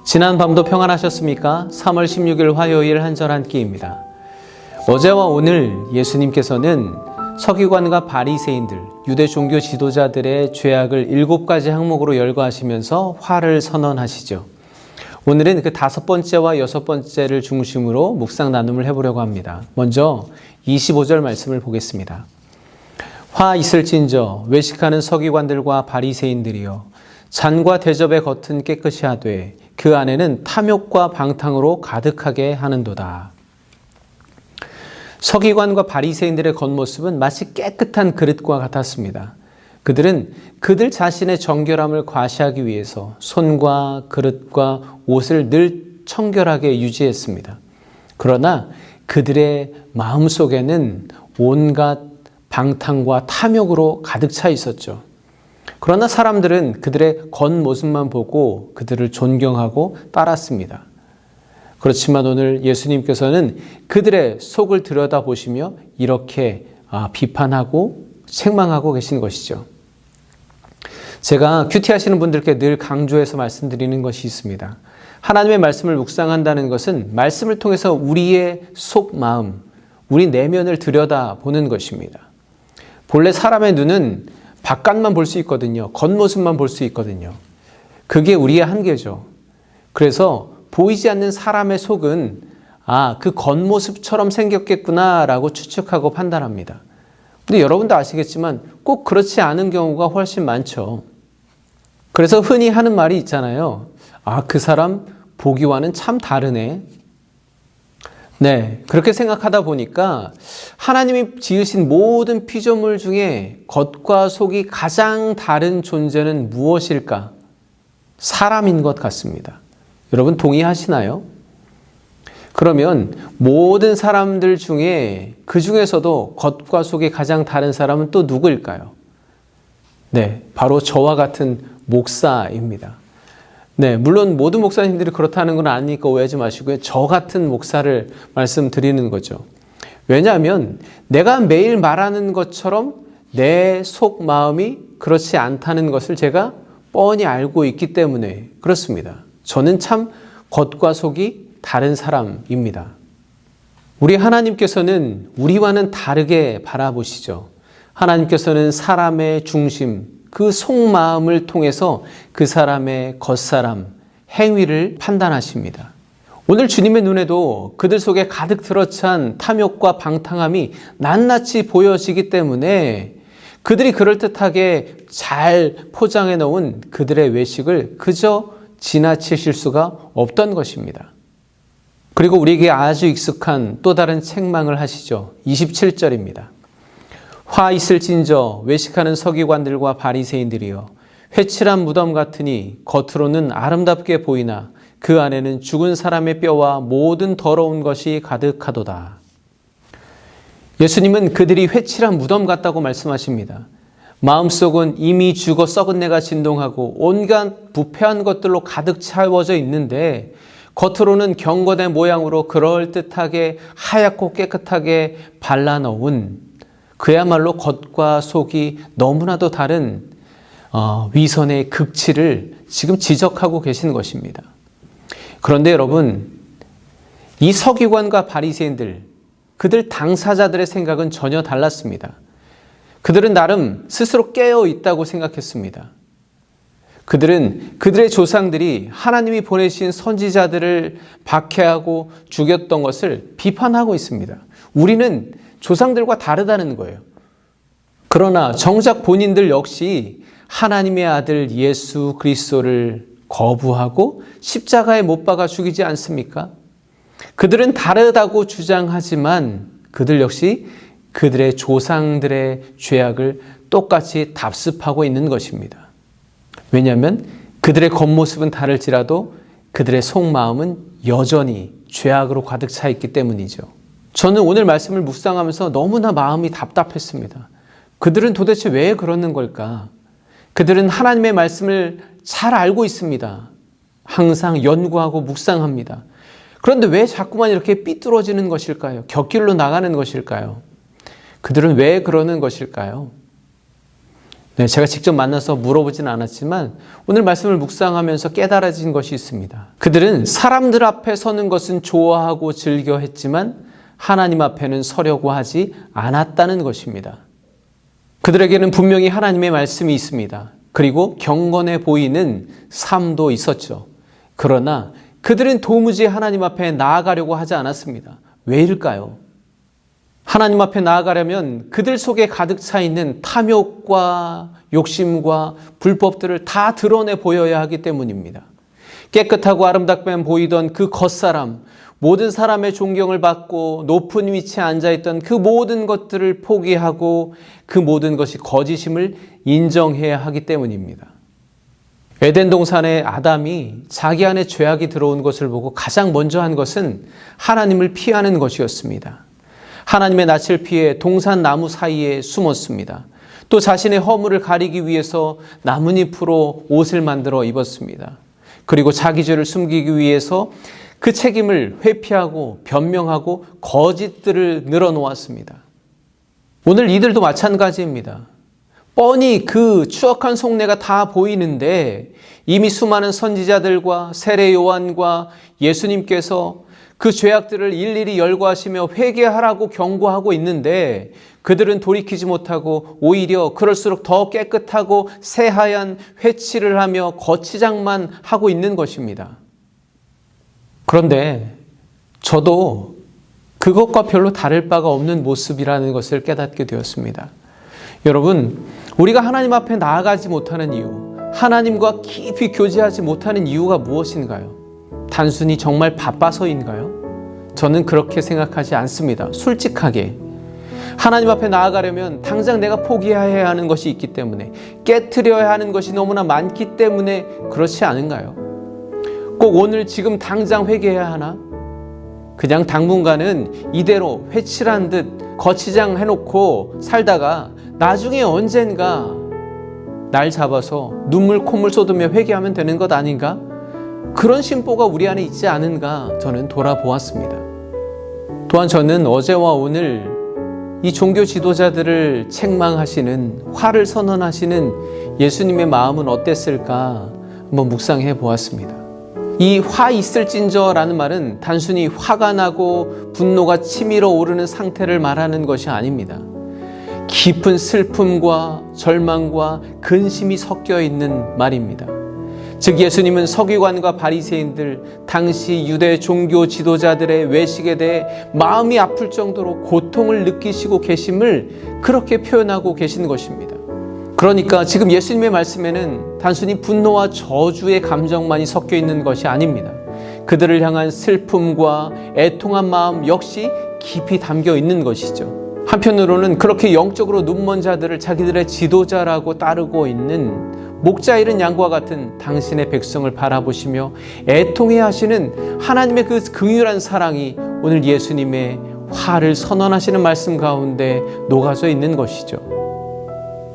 지난 밤도 평안하셨습니까? 3월 16일 화요일 한절 한 끼입니다. 어제와 오늘 예수님께서는 서기관과 바리새인들, 유대 종교 지도자들의 죄악을 7가지 항목으로 열거하시면서 화를 선언하시죠. 오늘은 그 5번째와 6번째를 중심으로 묵상 나눔을 해보려고 합니다. 먼저 25절 말씀을 보겠습니다. 화 있을진저 외식하는 서기관들과 바리새인들이여 잔과 대접의 겉은 깨끗이 하되 그 안에는 탐욕과 방탕으로 가득하게 하는도다. 서기관과 바리새인들의 겉모습은 마치 깨끗한 그릇과 같았습니다. 그들은 그들 자신의 정결함을 과시하기 위해서 손과 그릇과 옷을 늘 청결하게 유지했습니다. 그러나 그들의 마음속에는 온갖 방탕과 탐욕으로 가득 차 있었죠. 그러나 사람들은 그들의 겉모습만 보고 그들을 존경하고 따랐습니다. 그렇지만 오늘 예수님께서는 그들의 속을 들여다보시며 이렇게 비판하고 책망하고 계신 것이죠. 제가 큐티 하시는 분들께 늘 강조해서 말씀드리는 것이 있습니다. 하나님의 말씀을 묵상한다는 것은 말씀을 통해서 우리의 속 마음, 우리 내면을 들여다보는 것입니다. 본래 사람의 눈은 바깥만 볼 수 있거든요. 겉모습만 볼 수 있거든요. 그게 우리의 한계죠. 그래서 보이지 않는 사람의 속은 그 겉모습처럼 생겼겠구나 라고 추측하고 판단합니다. 근데 여러분도 아시겠지만 꼭 그렇지 않은 경우가 훨씬 많죠. 그래서 흔히 하는 말이 있잖아요. 그 사람 보기와는 참 다르네. 네, 그렇게 생각하다 보니까 하나님이 지으신 모든 피조물 중에 겉과 속이 가장 다른 존재는 무엇일까? 사람인 것 같습니다. 여러분 동의하시나요? 그러면 모든 사람들 중에 그 중에서도 겉과 속이 가장 다른 사람은 또 누구일까요? 네, 바로 저와 같은 목사입니다. 네, 물론 모든 목사님들이 그렇다는 건 아니니까 오해하지 마시고요. 저 같은 목사를 말씀드리는 거죠. 왜냐하면 내가 매일 말하는 것처럼 내 속 마음이 그렇지 않다는 것을 제가 뻔히 알고 있기 때문에 그렇습니다. 저는 참 겉과 속이 다른 사람입니다. 우리 하나님께서는 우리와는 다르게 바라보시죠. 하나님께서는 사람의 중심, 그 속마음을 통해서 그 사람의 겉사람, 행위를 판단하십니다. 오늘 주님의 눈에도 그들 속에 가득 들어찬 탐욕과 방탕함이 낱낱이 보여지기 때문에 그들이 그럴듯하게 잘 포장해 놓은 그들의 외식을 그저 지나치실 수가 없던 것입니다. 그리고 우리에게 아주 익숙한 또 다른 책망을 하시죠. 27절입니다. 화 있을진저 외식하는 서기관들과 바리새인들이여 회칠한 무덤 같으니 겉으로는 아름답게 보이나 그 안에는 죽은 사람의 뼈와 모든 더러운 것이 가득하도다. 예수님은 그들이 회칠한 무덤 같다고 말씀하십니다. 마음속은 이미 죽어 썩은 내가 진동하고 온갖 부패한 것들로 가득 채워져 있는데 겉으로는 경건의 모양으로 그럴듯하게 하얗고 깨끗하게 발라놓은 그야말로 겉과 속이 너무나도 다른 위선의 극치를 지금 지적하고 계신 것입니다. 그런데 여러분, 이 서기관과 바리새인들, 그들 당사자들의 생각은 전혀 달랐습니다. 그들은 나름 스스로 깨어 있다고 생각했습니다. 그들은 그들의 조상들이 하나님이 보내신 선지자들을 박해하고 죽였던 것을 비판하고 있습니다. 우리는 조상들과 다르다는 거예요. 그러나 정작 본인들 역시 하나님의 아들 예수 그리스도를 거부하고 십자가에 못 박아 죽이지 않습니까? 그들은 다르다고 주장하지만 그들 역시 그들의 조상들의 죄악을 똑같이 답습하고 있는 것입니다. 왜냐하면 그들의 겉모습은 다를지라도 그들의 속마음은 여전히 죄악으로 가득 차 있기 때문이죠. 저는 오늘 말씀을 묵상하면서 너무나 마음이 답답했습니다. 그들은 도대체 왜 그러는 걸까? 그들은 하나님의 말씀을 잘 알고 있습니다. 항상 연구하고 묵상합니다. 그런데 왜 자꾸만 이렇게 삐뚤어지는 것일까요? 곁길로 나가는 것일까요? 그들은 왜 그러는 것일까요? 네, 제가 직접 만나서 물어보진 않았지만 오늘 말씀을 묵상하면서 깨달아진 것이 있습니다. 그들은 사람들 앞에 서는 것은 좋아하고 즐겨 했지만 하나님 앞에는 서려고 하지 않았다는 것입니다. 그들에게는 분명히 하나님의 말씀이 있습니다. 그리고 경건해 보이는 삶도 있었죠. 그러나 그들은 도무지 하나님 앞에 나아가려고 하지 않았습니다. 왜일까요? 하나님 앞에 나아가려면 그들 속에 가득 차 있는 탐욕과 욕심과 불법들을 다 드러내 보여야 하기 때문입니다. 깨끗하고 아름답게 보이던 그 겉사람, 모든 사람의 존경을 받고 높은 위치에 앉아있던 그 모든 것들을 포기하고 그 모든 것이 거짓임을 인정해야 하기 때문입니다. 에덴 동산의 아담이 자기 안에 죄악이 들어온 것을 보고 가장 먼저 한 것은 하나님을 피하는 것이었습니다. 하나님의 낯을 피해 동산 나무 사이에 숨었습니다. 또 자신의 허물을 가리기 위해서 나뭇잎으로 옷을 만들어 입었습니다. 그리고 자기 죄를 숨기기 위해서 그 책임을 회피하고 변명하고 거짓들을 늘어놓았습니다. 오늘 이들도 마찬가지입니다. 뻔히 그 추악한 속내가 다 보이는데 이미 수많은 선지자들과 세례 요한과 예수님께서 그 죄악들을 일일이 열거하시며 회개하라고 경고하고 있는데 그들은 돌이키지 못하고 오히려 그럴수록 더 깨끗하고 새하얀 회칠을 하며 거치장만 하고 있는 것입니다. 그런데 저도 그것과 별로 다를 바가 없는 모습이라는 것을 깨닫게 되었습니다. 여러분, 우리가 하나님 앞에 나아가지 못하는 이유, 하나님과 깊이 교제하지 못하는 이유가 무엇인가요? 단순히 정말 바빠서인가요? 저는 그렇게 생각하지 않습니다. 솔직하게. 하나님 앞에 나아가려면 당장 내가 포기해야 하는 것이 있기 때문에, 깨트려야 하는 것이 너무나 많기 때문에 그렇지 않은가요? 꼭 오늘 지금 당장 회개해야 하나? 그냥 당분간은 이대로 회칠한 듯 거치장 해놓고 살다가 나중에 언젠가 날 잡아서 눈물 콧물 쏟으며 회개하면 되는 것 아닌가? 그런 심보가 우리 안에 있지 않은가 저는 돌아보았습니다. 또한 저는 어제와 오늘 이 종교 지도자들을 책망하시는, 화를 선언하시는 예수님의 마음은 어땠을까 한번 묵상해 보았습니다. 이 화 있을진저라는 말은 단순히 화가 나고 분노가 치밀어 오르는 상태를 말하는 것이 아닙니다. 깊은 슬픔과 절망과 근심이 섞여 있는 말입니다. 즉 예수님은 서기관과 바리새인들, 당시 유대 종교 지도자들의 외식에 대해 마음이 아플 정도로 고통을 느끼시고 계심을 그렇게 표현하고 계신 것입니다. 그러니까 지금 예수님의 말씀에는 단순히 분노와 저주의 감정만이 섞여 있는 것이 아닙니다. 그들을 향한 슬픔과 애통한 마음 역시 깊이 담겨 있는 것이죠. 한편으로는 그렇게 영적으로 눈먼 자들을 자기들의 지도자라고 따르고 있는 목자 잃은 양과 같은 당신의 백성을 바라보시며 애통해 하시는 하나님의 그 긍휼한 사랑이 오늘 예수님의 화를 선언하시는 말씀 가운데 녹아져 있는 것이죠.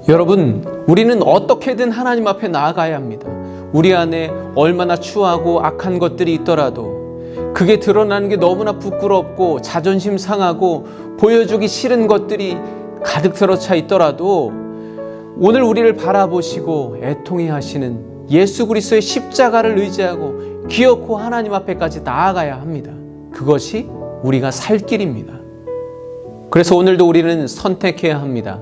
여러분, 우리는 어떻게든 하나님 앞에 나아가야 합니다. 우리 안에 얼마나 추하고 악한 것들이 있더라도 그게 드러나는 게 너무나 부끄럽고 자존심 상하고 보여주기 싫은 것들이 가득 들어차 있더라도 오늘 우리를 바라보시고 애통해 하시는 예수 그리스도의 십자가를 의지하고 기어코 하나님 앞에까지 나아가야 합니다. 그것이 우리가 살 길입니다. 그래서 오늘도 우리는 선택해야 합니다.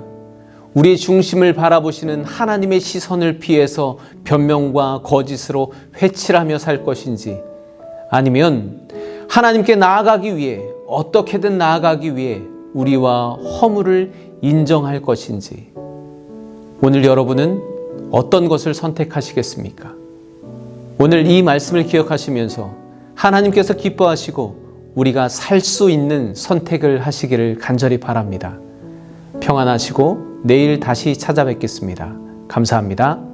우리의 중심을 바라보시는 하나님의 시선을 피해서 변명과 거짓으로 회칠하며 살 것인지, 아니면 하나님께 나아가기 위해, 어떻게든 나아가기 위해 우리와 허물을 인정할 것인지, 오늘 여러분은 어떤 것을 선택하시겠습니까? 오늘 이 말씀을 기억하시면서 하나님께서 기뻐하시고 우리가 살 수 있는 선택을 하시기를 간절히 바랍니다. 평안하시고 내일 다시 찾아뵙겠습니다. 감사합니다.